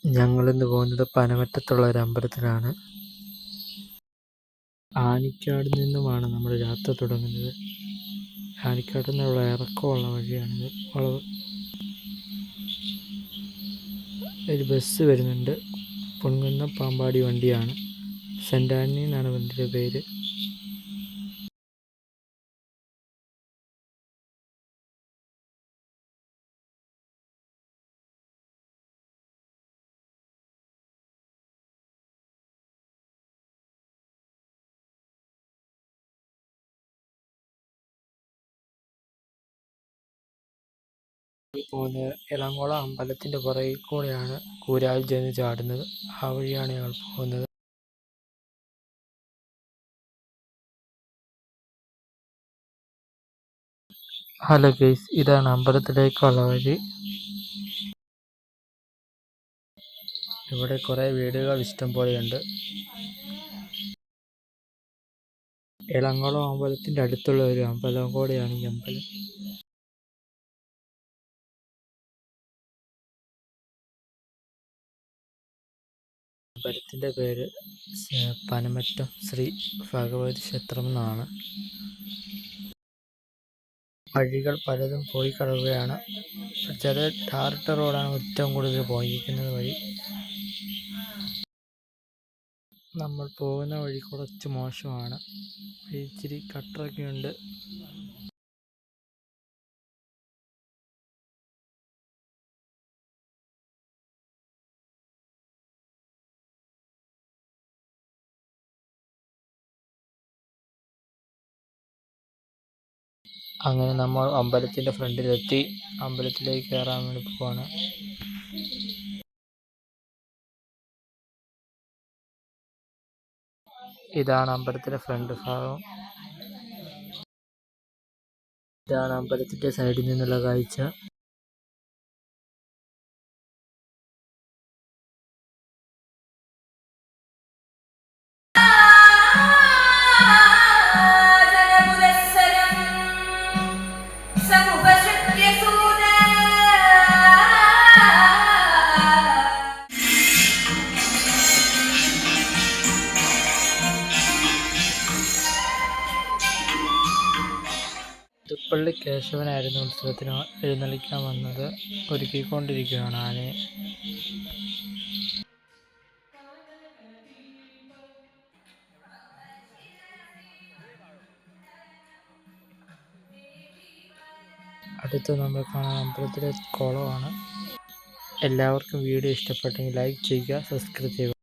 ഞങ്ങളിന്ന് പോകുന്നത് പനമറ്റത്തുള്ള ഒരു അമ്പലത്തിലാണ്. ആനിക്കാട് നിന്നുമാണ് നമ്മൾ യാത്ര തുടങ്ങുന്നത്. ആനിക്കാട് നിന്നുള്ള ഇറക്കമുള്ള വഴിയാണിത്. വളവ് ഒരു ബസ് വരുന്നുണ്ട്. പൊൻകുന്നം പാമ്പാടി വണ്ടിയാണ്. സെൻ്റ് ആൻ്റണി എന്നാണ് വണ്ടിയുടെ പേര്. പോകുന്നത് എളംകുളം അമ്പലത്തിൻ്റെ പുറകിൽ കൂടെയാണ് കൂരാൽ ചെന്ന് ചാടുന്നത്. ആ വഴിയാണ് ഞങ്ങൾ പോകുന്നത്. ഹലോ ഗൈസ്, ഇതാണ് അമ്പലത്തിലേക്കുള്ള വഴി. ഇവിടെ കുറേ വീടുകൾ ഇഷ്ടം പോലെയുണ്ട്. എളംകുളം അമ്പലത്തിൻ്റെ അടുത്തുള്ള ഒരു അമ്പലം കൂടെയാണ് ഈ അമ്പലം. അമ്പലത്തിൻ്റെ പേര് പനമറ്റം ശ്രീ ഭഗവതി ക്ഷേത്രം എന്നാണ്. വഴികൾ പലതും പോയി കിടക്കുകയാണ്. ചില ടാറിട്ട റോഡാണ് ഏറ്റവും കൂടുതൽ പോയിരിക്കുന്നത് വഴി. നമ്മൾ പോകുന്ന വഴി കുറച്ച് മോശമാണ്. ഇച്ചിരി കട്ടറൊക്കെ ഉണ്ട്. അങ്ങനെ നമ്മൾ അമ്പലത്തിൻ്റെ ഫ്രണ്ടിലെത്തി. അമ്പലത്തിലേക്ക് കയറാൻ വേണ്ടി പോവാണ്. ഇതാണ് അമ്പലത്തിൻ്റെ ഫ്രണ്ട് ഭാഗം. ഇതാണ് അമ്പലത്തിൻ്റെ സൈഡിൽ നിന്നുള്ള കാഴ്ച. പുതുപ്പള്ളി കേശവനായിരുന്നു ഉത്സവത്തിന് എഴുന്നള്ളിക്കാൻ വന്നത്. ഒരുക്കിക്കൊണ്ടിരിക്കുകയാണ് ആനയെ. അടുത്ത് നമ്മൾ കാണാൻ അമ്പലത്തിലെ കുളമാണ്. എല്ലാവർക്കും വീഡിയോ ഇഷ്ടപ്പെട്ടെങ്കിൽ ലൈക്ക് ചെയ്യുക, സബ്സ്ക്രൈബ് ചെയ്യുക.